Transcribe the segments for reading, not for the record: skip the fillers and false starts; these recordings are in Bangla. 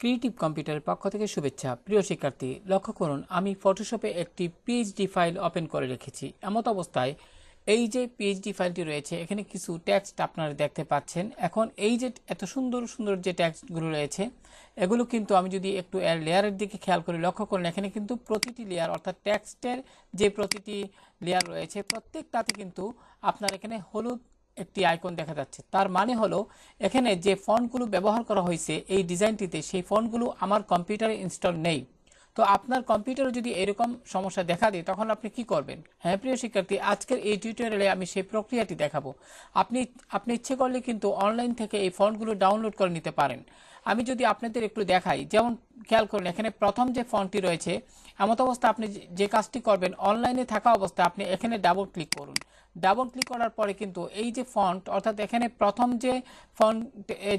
ক্রিয়েটিভ কম্পিউটারের পক্ষ থেকে শুভেচ্ছা। প্রিয় শিক্ষার্থী, লক্ষ্য করুন আমি ফটোশপে একটি পিএইচডি ফাইল ওপেন করে রেখেছি। এমত অবস্থায় এই যে পিএইচডি ফাইলটি রয়েছে এখানে কিছু টেক্সট আপনারা দেখতে পাচ্ছেন। এখন এই যে এত সুন্দর সুন্দর যে টেক্সটগুলো রয়েছে এগুলো কিন্তু আমি যদি একটু এর লেয়ারের দিকে খেয়াল করে লক্ষ্য করুন, এখানে কিন্তু প্রতিটি লেয়ার অর্থাৎ টেক্সটের যে প্রতিটি লেয়ার রয়েছে প্রত্যেকটাতে কিন্তু আপনার এখানে হলুদ একটি আইকন দেখা যাচ্ছে। তার মানে হলো এখানে যে ফন্টগুলো ব্যবহার করা হয়েছে এই ডিজাইনটিতে সেই ফন্টগুলো আমার কম্পিউটারে ইনস্টল নেই। তো আপনার কম্পিউটারে যদি এরকম সমস্যা দেখা দেয় তখন আপনি কি করবেন? হ্যাঁ প্রিয় শিক্ষার্থী, আজকের এই টিউটোরিয়ালে আমি সেই প্রক্রিয়াটি দেখাবো। আপনি ইচ্ছে করলে কিন্তু অনলাইন থেকে এই ফন্টগুলো ডাউনলোড করে নিতে পারেন। আমি যদি আপনাদের একটু দেখাই, যেমন খেয়াল করুন এখানে প্রথম যে ফন্টটি রয়েছে, এমত অবস্থা আপনি যে কাজটি করবেন অনলাইনে থাকা অবস্থায় আপনি এখানে ডাবল ক্লিক করুন। ডাবল ক্লিক করার পরে কিন্তু এই যে ফন্ট অর্থাৎ এখানে প্রথম যে ফন্ট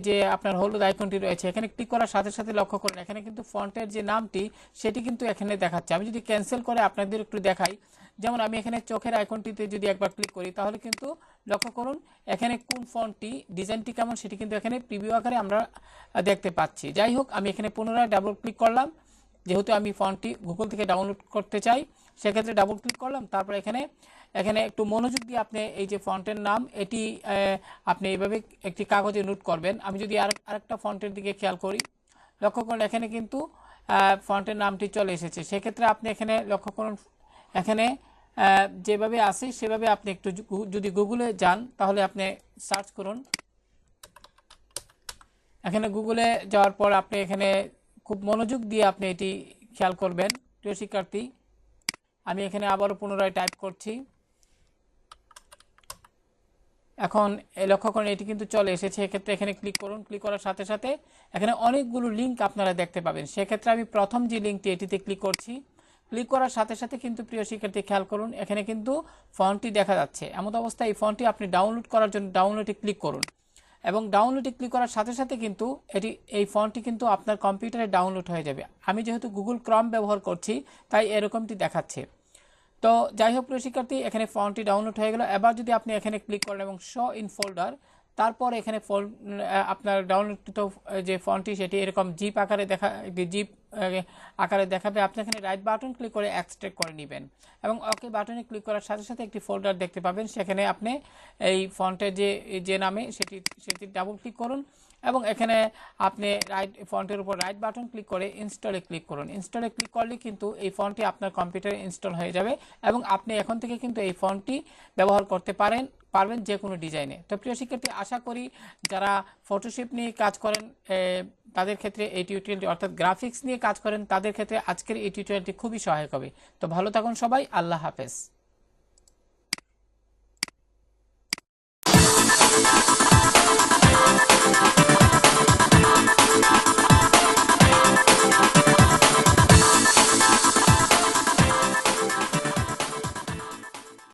যে আপনার হলুদ আইকনটি রয়েছে এখানে ক্লিক করার সাথে সাথে লক্ষ্য করুন এখানে কিন্তু ফন্টের যে নামটি সেটি কিন্তু এখানে দেখাচ্ছে। আমি যদি ক্যান্সেল করে আপনাদের একটু দেখাই, যেমন আমি এখানে চোখের আইকনটিতে যদি একবার ক্লিক করি তাহলে কিন্তু লক্ষ্য করুন এখানে কোন ফন্টটি ডিজাইনটি কেমন সেটি কিন্তু এখানে প্রিভিউ আকারে আমরা দেখতে পাচ্ছি। যাই হোক, আমি এখানে পুনরায় ডাবল ক্লিক করলাম, যেহেতু আমি ফন্টটি গুগল থেকে ডাউনলোড করতে চাই সেক্ষেত্রে ডাবল ক্লিক করলাম। তারপর এখানে একটু মনোযোগ দিয়ে আপনি এই যে ফন্টের নাম এটি আপনি এইভাবে একটি কাগজে নোট করবেন। আমি যদি আরেকটা ফন্টের দিকে খেয়াল করি, লক্ষ্য করুন এখানে কিন্তু ফন্টের নামটি চলে এসেছে। সেক্ষেত্রে আপনি এখানে লক্ষ্য করুন এখানে যেভাবে আছে সেভাবে আপনি একটু যদি গুগলে যান তাহলে আপনি সার্চ করুন। এখানে গুগলে যাওয়ার পর আপনি এখানে খুব মনোযোগ দিয়ে আপনি এটি খেয়াল করবেন। প্রিয় শিক্ষার্থী, আমি এখানে আবারও পুনরায় টাইপ করছি। এখন লক্ষ্য করুন এটি কিন্তু চলে এসেছে। এক্ষেত্রে এখানে ক্লিক করুন। ক্লিক করার সাথে সাথে এখানে অনেকগুলো লিঙ্ক আপনারা দেখতে পাবেন। সেক্ষেত্রে আমি প্রথম যে লিঙ্কটি এটিতে ক্লিক করছি। ক্লিক করার সাথে সাথে কিন্তু প্রিয় শিক্ষার্থী খেয়াল করুন এখানে কিন্তু ফন্টটি দেখা যাচ্ছে। এমন অবস্থায় এই ফন্টটি আপনি ডাউনলোড করার জন্য ডাউনলোডে ক্লিক করুন এবং ডাউনলোডে ক্লিক করার সাথে সাথে কিন্তু এই ফন্টটি কিন্তু আপনার কম্পিউটারে ডাউনলোড হয়ে যাবে। আমি যেহেতু গুগল ক্রোম ব্যবহার করছি তাই এরকমটি দেখাচ্ছে। তো যাই হোক প্রিয় শিক্ষার্থী, এখানে ফন্টটি ডাউনলোড হয়ে গেল। এবার যদি আপনি এখানে ক্লিক করেন এবং শো ইন ফোল্ডার, তারপর এখানে আপনার ডাউনলোডকৃত যে ফন্টটি সেটি এরকম জিপ আকারে জিপ আকারে দেখাবে। আপনি এখানে রাইট বাটন ক্লিক করে এক্সট্রাক্ট করে নেবেন এবং ওকে বাটনে ক্লিক করার সাথে সাথে একটি ফোল্ডার দেখতে পাবেন। সেখানে আপনি এই ফন্টের যে নামে সেটি ডাবল ক্লিক করুন এবং এখানে আপনি ফন্টের উপর রাইট বাটন ক্লিক করে ইনস্টলে ক্লিক করুন। ইনস্টলে ক্লিক করলে কিন্তু এই ফন্টটি আপনার কম্পিউটারে ইনস্টল হয়ে যাবে এবং আপনি এখন থেকে কিন্তু এই ফন্টটি ব্যবহার করতে পারবেন যে কোনো ডিজাইনে। তো প্রিয় শিক্ষার্থী, আশা করি যারা ফটোশপ নিয়ে কাজ করেন তাদের ক্ষেত্রে এই টিউটোরিয়ালটি অর্থাৎ গ্রাফিক্স নিয়ে কাজ করেন তাদের ক্ষেত্রে আজকের এই টিউটোরিয়ালটি খুবই সহায়ক হবে। তো ভালো থাকুন সবাই, আল্লাহ হাফেজ।